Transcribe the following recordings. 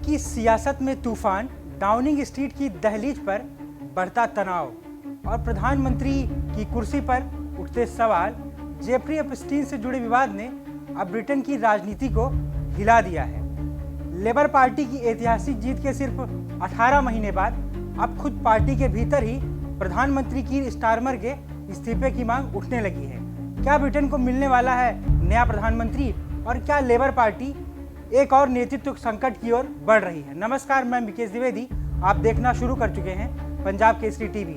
की सियासत में तूफान, डाउनिंग स्ट्रीट की दहलीज पर बढ़ता तनाव और प्रधानमंत्री की कुर्सी पर उठते सवाल, जेफरी एप्स्टीन से जुड़े विवाद ने अब ब्रिटेन की राजनीति को हिला दिया है। लेबर पार्टी की ऐतिहासिक जीत के सिर्फ 18 महीने बाद अब खुद पार्टी के भीतर ही प्रधानमंत्री कीर स्टारमर के इस्तीफे की मांग उठने लगी है। क्या ब्रिटेन को मिलने वाला है नया प्रधानमंत्री और क्या लेबर पार्टी एक और नेतृत्व संकट की ओर बढ़ रही है? नमस्कार, मैं विकेश द्विवेदी, आप देखना शुरू कर चुके हैं पंजाब केसरी टीवी।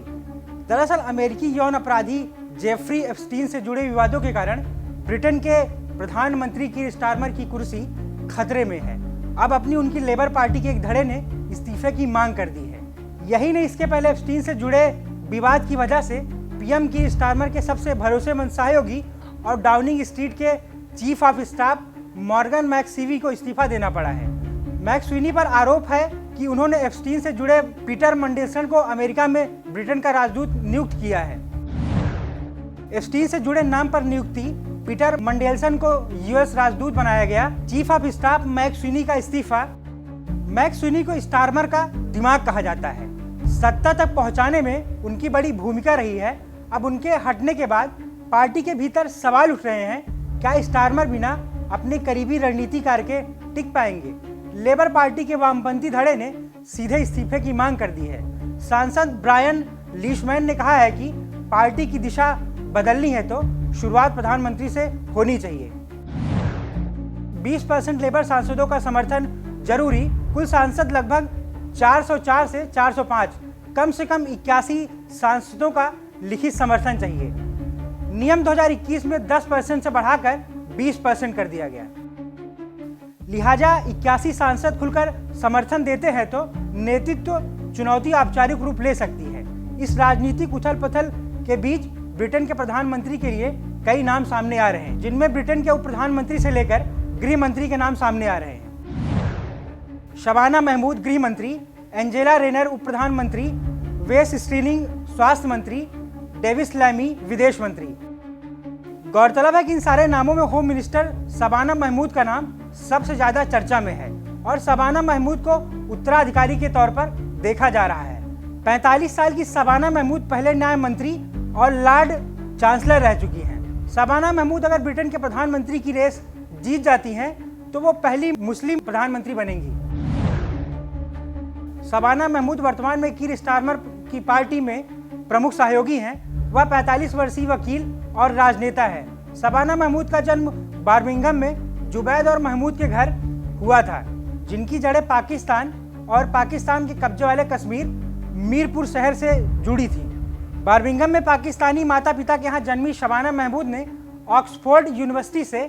दरअसल अमेरिकी यौन अपराधी जेफरी एप्स्टीन से जुड़े विवादों के कारण ब्रिटेन के प्रधानमंत्री कीर स्टारमर की कुर्सी खतरे में है। अब अपनी उनकी लेबर पार्टी के एक धड़े ने इस्तीफे की मांग कर दी है। यही नहीं, इसके पहले एप्स्टीन से जुड़े विवाद की वजह से पीएम कीर स्टारमर के सबसे भरोसेमंद सहयोगी और डाउनिंग स्ट्रीट के चीफ ऑफ स्टाफ मॉर्गन मैक्स्वीनी को इस्तीफा देना पड़ा है। मैक्स्वीनी पर आरोप है कि उन्होंने एप्स्टीन से जुड़े पीटर मंडेलसन को अमेरिका में ब्रिटेन का राजदूत नियुक्त किया है। एप्स्टीन से जुड़े नाम पर नियुक्ति पीटर मंडेलसन को यूएस राजदूत बनाया गया। चीफ ऑफ स्टाफ मैक्स्वीनी का इस्तीफा। मैक्स्वीनी को स्टारमर का दिमाग कहा जाता है। सत्ता तक पहुंचाने में उनकी बड़ी भूमिका रही है। अब उनके हटने के बाद पार्टी के भीतर सवाल उठ रहे हैं, क्या स्टारमर बिना अपने करीबी रणनीतिकार के टिक पाएंगे? लेबर पार्टी के वामपंथी धड़े ने सीधे इस्तीफे की मांग कर दी है। सांसद ब्रायन लीशमैन ने कहा है कि पार्टी की दिशा बदलनी है तो शुरुआत प्रधानमंत्री से होनी चाहिए। 20% लेबर सांसदों का समर्थन जरूरी। कुल सांसद लगभग 404 से 405, कम से कम 81 सांसदों का लिखित समर्थन चाहिए। नियम 2021 में 10% से बढ़ाकर 20% कर दिया गया। लिहाजा 81 सांसद खुलकर समर्थन देते हैं तो नेतृत्व चुनौती औपचारिक रूप ले सकती है। इस राजनीतिक उथल पुथल के बीच ब्रिटेन के प्रधानमंत्री के लिए कई नाम सामने आ रहे हैं, जिनमें ब्रिटेन के उप प्रधानमंत्री से लेकर गृह मंत्री के नाम सामने आ रहे हैं। शबाना महमूद गृह मंत्री, एंजेला रेनर उप प्रधानमंत्री, वेस स्टीलिंग स्वास्थ्य मंत्री, डेविस लैमी विदेश मंत्री। गौरतलब है कि इन सारे नामों में होम मिनिस्टर शबाना महमूद का नाम सबसे ज्यादा चर्चा में है और शबाना महमूद को उत्तराधिकारी के तौर पर देखा जा रहा है। 45 साल की शबाना महमूद पहले न्याय मंत्री और लॉर्ड चांसलर रह चुकी हैं। शबाना महमूद अगर ब्रिटेन के प्रधानमंत्री की रेस जीत जाती हैं तो वो पहली मुस्लिम प्रधानमंत्री बनेंगी। शबाना महमूद वर्तमान में कीर स्टारमर की पार्टी में प्रमुख सहयोगी हैं। वह 45 वर्षीय वकील और राजनेता है। शबाना महमूद का जन्म बर्मिंघम में जुबैद और महमूद के घर हुआ था, जिनकी जड़ें पाकिस्तान और पाकिस्तान के कब्जे वाले कश्मीर मीरपुर शहर से जुड़ी थी। बर्मिंघम में पाकिस्तानी माता पिता के यहाँ जन्मी शबाना महमूद ने ऑक्सफोर्ड यूनिवर्सिटी से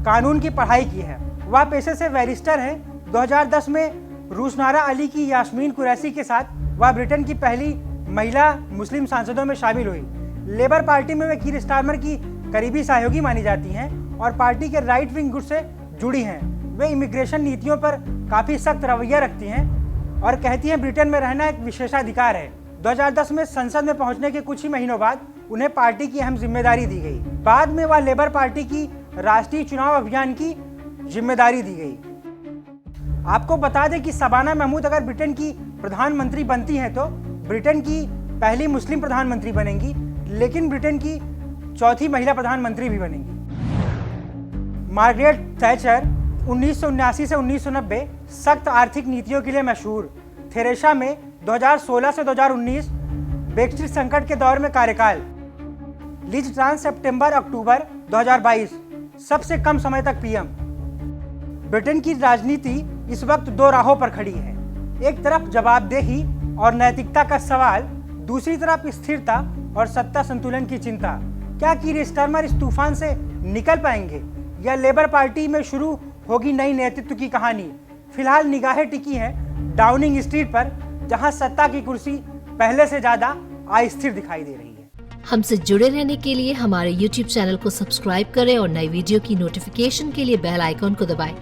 कानून की पढ़ाई की है। वह पेशे से बैरिस्टर हैं। 2010 में रूसनारा अली की यास्मीन कुरैशी के साथ वह ब्रिटेन की पहली महिला मुस्लिम सांसदों में शामिल हुई। लेबर पार्टी में वे कीर स्टारमर की करीबी सहयोगी मानी जाती हैं और पार्टी के राइट विंग गुट से जुड़ी हैं। वे इमिग्रेशन नीतियों पर काफ़ी सख्त रवैया रखती हैं और कहती हैं ब्रिटेन में रहना एक विशेषाधिकार है। 2010 में संसद में पहुंचने के कुछ ही महीनों बाद उन्हें पार्टी की अहम जिम्मेदारी दी गई। बाद में वह लेबर पार्टी की राष्ट्रीय चुनाव अभियान की जिम्मेदारी दी गई। आपको बता दें कि शबाना महमूद अगर ब्रिटेन की प्रधानमंत्री बनती हैं तो ब्रिटेन की पहली मुस्लिम प्रधानमंत्री बनेंगी, लेकिन ब्रिटेन की चौथी महिला प्रधानमंत्री भी बनेंगी। मार्गरेट थैचर 1979 से 1990 सख्त आर्थिक नीतियों के लिए मशहूर। थेरेसा में 2016 से 2019 ब्रेक्सिट संकट के दौर में कार्यकाल। लिज ट्रांस सितंबर अक्टूबर 2022 सबसे कम समय तक पीएम। ब्रिटेन की राजनीति इस वक्त दो राहों पर खड़ी है। एक तरफ जवाबदेही और नैतिकता का सवाल, दूसरी तरफ स्थिरता और सत्ता संतुलन की चिंता। क्या कीर स्टारमर इस तूफान से निकल पाएंगे या लेबर पार्टी में शुरू होगी नई नेतृत्व की कहानी? फिलहाल निगाहें टिकी हैं डाउनिंग स्ट्रीट पर, जहां सत्ता की कुर्सी पहले से ज्यादा अस्थिर दिखाई दे रही है। हमसे जुड़े रहने के लिए हमारे YouTube चैनल को सब्सक्राइब करें और नई वीडियो की नोटिफिकेशन के लिए बेल आइकॉन को दबाएं।